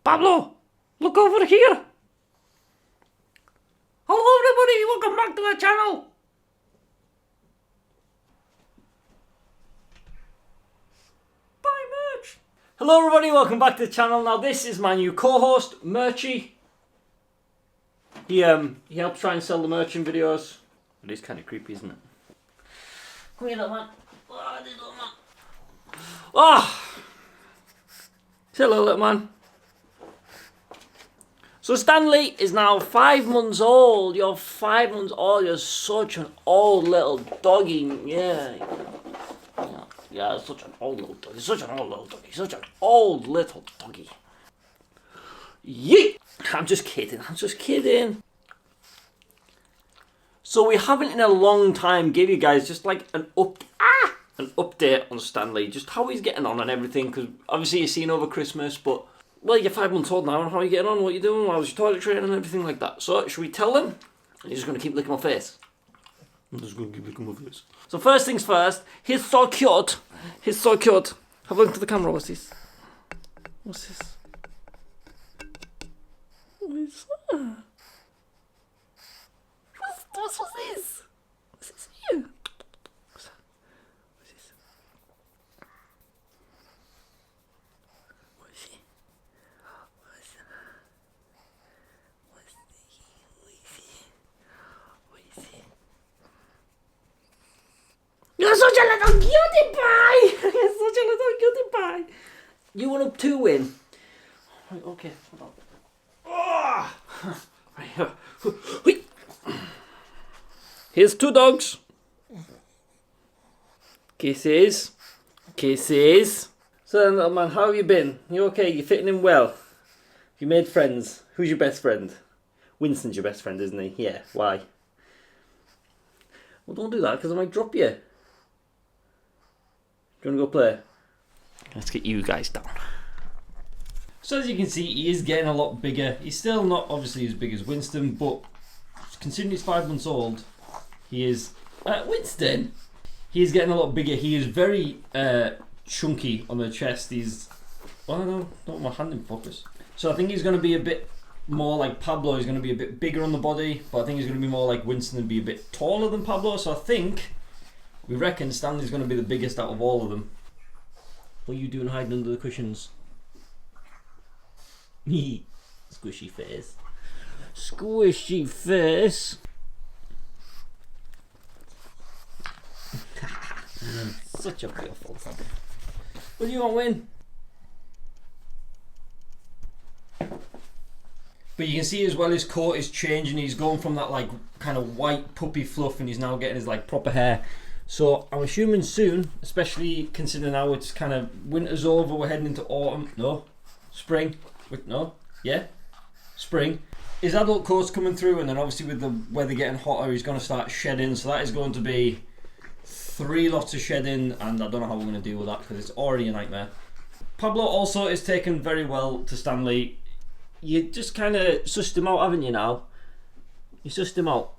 Pablo, look over here. Hello everybody, welcome back to the channel. Bye Merch. Hello everybody, welcome back to the channel. Now this is my new co-host, Merchy. He helps try and sell the merchant videos. It is kind of creepy, isn't it? Come here, little man. Oh, this little man. Ah! Say hello, little man. So Stanley is now 5 months old. You're 5 months old. You're such an old little doggy. Yeah, such an old little doggy. Such an old little doggy. Such an old little doggy. Yeet! I'm just kidding. So we haven't in a long time give you guys just like an update on Stanley, just how he's getting on and everything, because obviously you've seen over Christmas, but well, you're 5 months old now, and how are you getting on, what are you doing, how's your toilet training and everything like that. So should we tell them? You're just going to keep licking my face. I'm just going to keep licking my face. So first things first, he's so cute. Have a look to the camera. What's this? What is that? What's this? What's this here? What's that? What's this? What is it? What is it? You're such a little cutie pie! You're such a little cutie pie! You want up 2 win? Right, okay, hold on. Oh! Right here. Wait. Here's 2 dogs. Kisses. So little man, how have you been? You okay? You fitting in well? You made friends? Who's your best friend? Winston's your best friend, isn't he? Yeah, why? Well, don't do that, because I might drop you. Do you want to go play? Let's get you guys down. So as you can see, he is getting a lot bigger. He's still not obviously as big as Winston, but considering he's 5 months old, he is... Winston! He is getting a lot bigger. He is very chunky on the chest. He's... Oh no, not my hand in focus. So I think he's going to be a bit more like Pablo. He's going to be a bit bigger on the body, but I think he's going to be more like Winston and be a bit taller than Pablo. So I think, we reckon Stanley's going to be the biggest out of all of them. What are you doing hiding under the cushions? Squishy face. Squishy face. Such a beautiful son. What do you want to win? But you can see as well his coat is changing. He's going from that like kind of white puppy fluff, and he's now getting his like proper hair. So I'm assuming soon, especially considering now it's kind of winter's over, we're heading into autumn. No, spring. No, yeah, spring. His adult coat's coming through, and then obviously with the weather getting hotter, he's going to start shedding. So that is going to be 3 lots of shedding, and I don't know how we're going to deal with that because it's already a nightmare. Pablo also is taken very well to Stanley. You just kind of sussed him out, haven't you now? You sussed him out.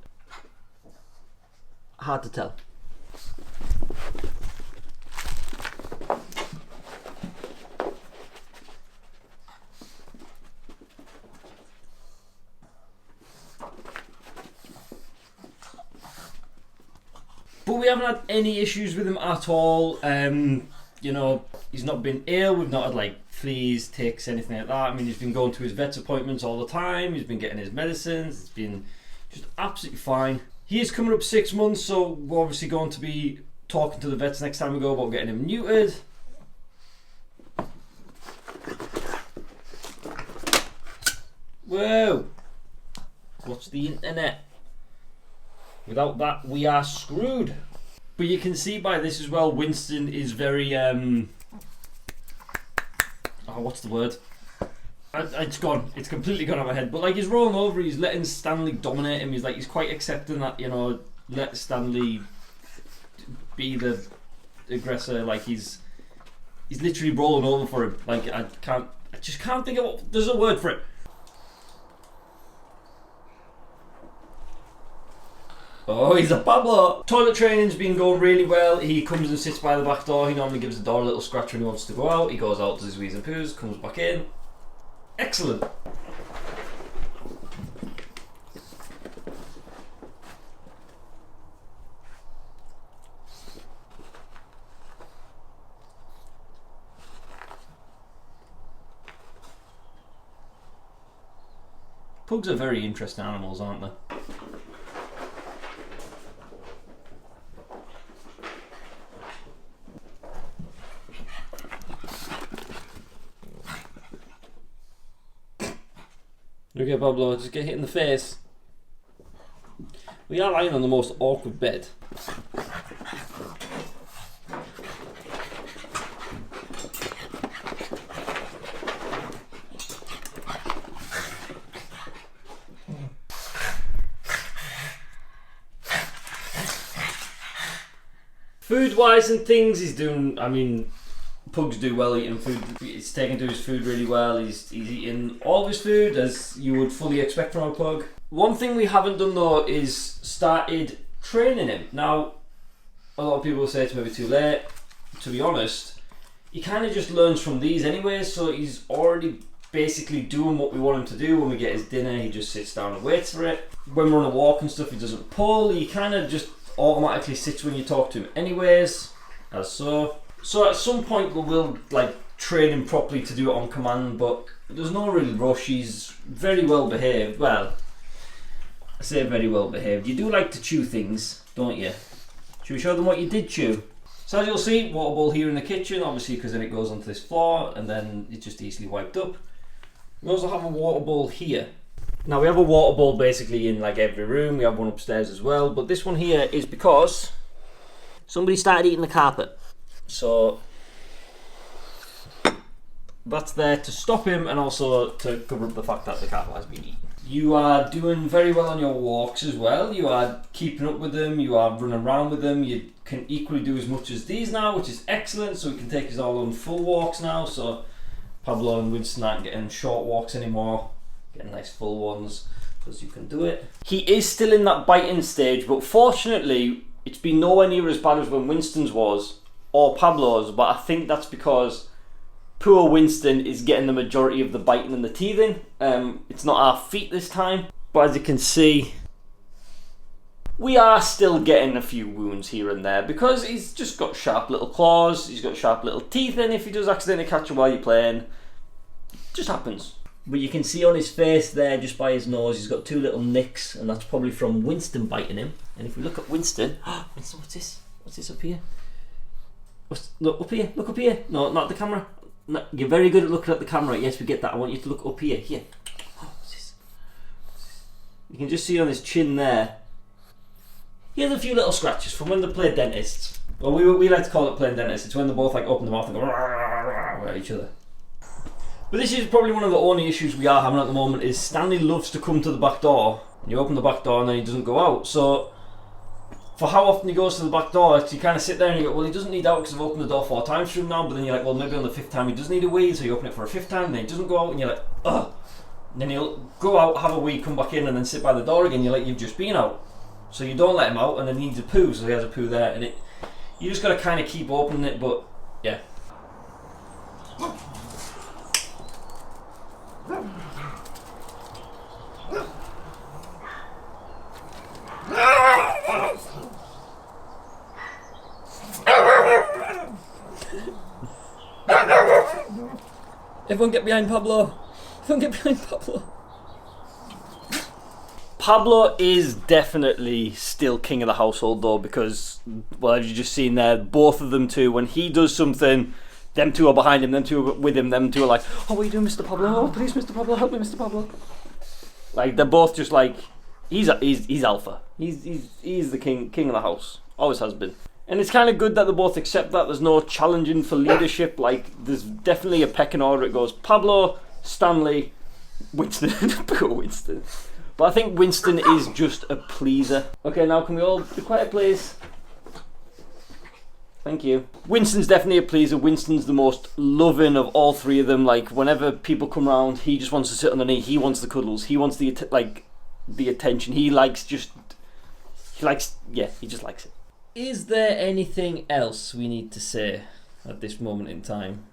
Hard to tell. But we haven't had any issues with him at all. You know, he's not been ill. We've not had like fleas, ticks, anything like that. I mean, he's been going to his vet's appointments all the time. He's been getting his medicines. It's been just absolutely fine. He is coming up 6 months, so we're obviously going to be talking to the vets next time we go about getting him neutered. Whoa! What's the internet? Without that, we are screwed. But you can see by this as well, Winston is very, what's the word? It's gone. It's completely gone out of my head. But like, he's rolling over, he's letting Stanley dominate him. He's quite accepting that, you know, let Stanley be the aggressor. Like, he's literally rolling over for him. Like, I just can't think of what, there's a word for it. Oh, he's a Pablo. Toilet training's been going really well. He comes and sits by the back door. He normally gives the door a little scratch when he wants to go out. He goes out, does his wheeze and poos, comes back in. Excellent. Pugs are very interesting animals, aren't they? Okay, Pablo, just get hit in the face. We are lying on the most awkward bed. Food-wise and things, he's doing, I mean, pugs do well eating food. He's taking to his food really well. He's eating all of his food as you would fully expect from a pug. One thing we haven't done though is started training him. Now, a lot of people say it's maybe too late. To be honest, he kind of just learns from these anyways, so he's already basically doing what we want him to do. When we get his dinner, he just sits down and waits for it. When we're on a walk and stuff, he doesn't pull. He kind of just automatically sits when you talk to him anyways, as so. So at some point we will like train him properly to do it on command, but there's no real rush. He's very well behaved. Well, I say very well behaved. You do like to chew things, don't you? Should we show them what you did chew? So as you'll see, water bowl here in the kitchen, obviously because then it goes onto this floor and then it's just easily wiped up. We also have a water bowl here. Now we have a water bowl basically in like every room. We have one upstairs as well, but this one here is because somebody started eating the carpet. So that's there to stop him and also to cover up the fact that the carpet has been eaten. You are doing very well on your walks as well. You are keeping up with them, you are running around with them. You can equally do as much as these now, which is excellent, so we can take us all on full walks now. So Pablo and Winston aren't getting short walks anymore, getting nice full ones, because you can do it. He is still in that biting stage, but fortunately it's been nowhere near as bad as when Winston's was or Pablo's, but I think that's because poor Winston is getting the majority of the biting and the teething. It's not our feet this time, but as you can see, we are still getting a few wounds here and there because he's just got sharp little claws, he's got sharp little teeth, and if he does accidentally catch you while you're playing, it just happens. But you can see on his face there, just by his nose, he's got two little nicks, and that's probably from Winston biting him. And if we look at Winston, Winston, what's this? What's this up here? Look up here, look up here. No, not the camera. No, you're very good at looking at the camera. Yes, we get that. I want you to look up here. Here. What's this? You can just see on his chin there. He has a few little scratches from when they play dentists. Well, we like to call it playing dentists. It's when they both like open the mouth and go at each other. But this is probably one of the only issues we are having at the moment is Stanley loves to come to the back door. And you open the back door and then he doesn't go out. So for how often he goes to the back door, you kind of sit there and you go, well, he doesn't need out because I've opened the door 4 times for him now. But then you're like, well, maybe on the 5th time he does need a wee, so you open it for a 5th time, and then he doesn't go out, and you're like, ugh. And then he'll go out, have a wee, come back in, and then sit by the door again. You're like, you've just been out. So you don't let him out, and then he needs a poo, so he has a poo there, and you just got to kind of keep opening it, but yeah. Everyone get behind Pablo. Everyone get behind Pablo. Pablo is definitely still king of the household though, because, well, as you just seen there, both of them two, when he does something, them two are behind him, them two are with him, them two are like, oh, what are you doing, Mr. Pablo? Oh, please, Mr. Pablo, help me, Mr. Pablo. Like, they're both just like, he's alpha. He's the king of the house. Always has been. And it's kind of good that they both accept that. There's no challenging for leadership. Like, there's definitely a pecking order. It goes Pablo, Stanley, Winston. Poor Winston. But I think Winston is just a pleaser. Okay, now can we all be quiet, please? Thank you. Winston's definitely a pleaser. Winston's the most loving of all three of them. Like, whenever people come around, he just wants to sit on the knee. He wants the cuddles. He wants the attention. He just likes it. Is there anything else we need to say at this moment in time?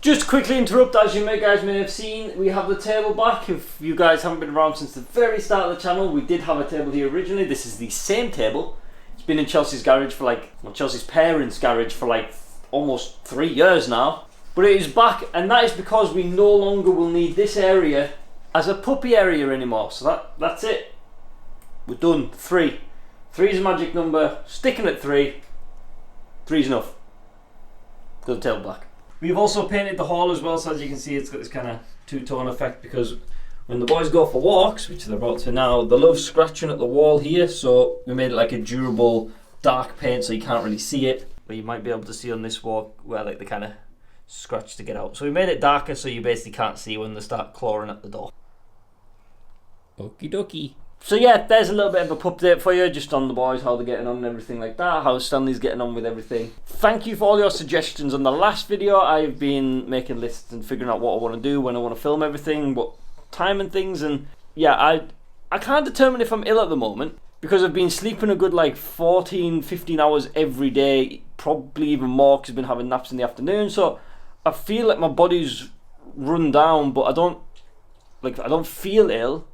Just quickly interrupt, as you guys may have seen, we have the table back. If you guys haven't been around since the very start of the channel, we did have a table here originally. This is the same table. It's been in Chelsea's garage for like, well, Chelsea's parents' garage for like almost 3 years now. But it is back, and that is because we no longer will need this area as a puppy area anymore. So that's it. We're done. 3. 3 is a magic number. Sticking at 3. 3 is enough. Got the table black. We've also painted the hall as well, so as you can see it's got this kind of two-tone effect, because when the boys go for walks, which they're about to now, they love scratching at the wall here, so we made it like a durable dark paint so you can't really see it, but you might be able to see on this wall where like they kind of scratch to get out. So we made it darker so you basically can't see when they start clawing at the door. Okie dokie. So yeah, there's a little bit of a pup update for you, just on the boys, how they're getting on and everything like that, how Stanley's getting on with everything. Thank you for all your suggestions on the last video. I've been making lists and figuring out what I want to do, when I want to film everything, what time and things, and yeah, I can't determine if I'm ill at the moment, because I've been sleeping a good like 14, 15 hours every day, probably even more because I've been having naps in the afternoon, so I feel like my body's run down, but I don't feel ill,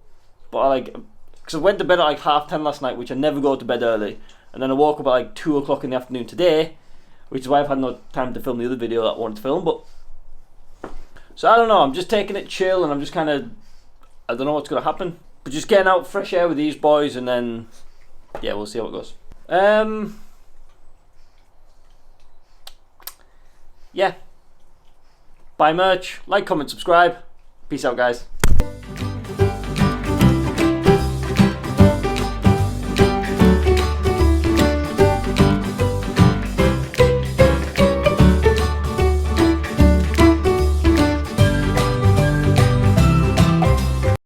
but because I went to bed at like 10:30 last night, which I never go to bed early, and then I woke up at like 2 o'clock in the afternoon today, which is why I've had no time to film the other video that I wanted to film. But so I don't know, I'm just taking it chill, and I'm just kind of, I don't know what's going to happen, but just getting out fresh air with these boys, and then yeah, we'll see how it goes. Yeah, buy merch, like, comment, subscribe. Peace out, guys.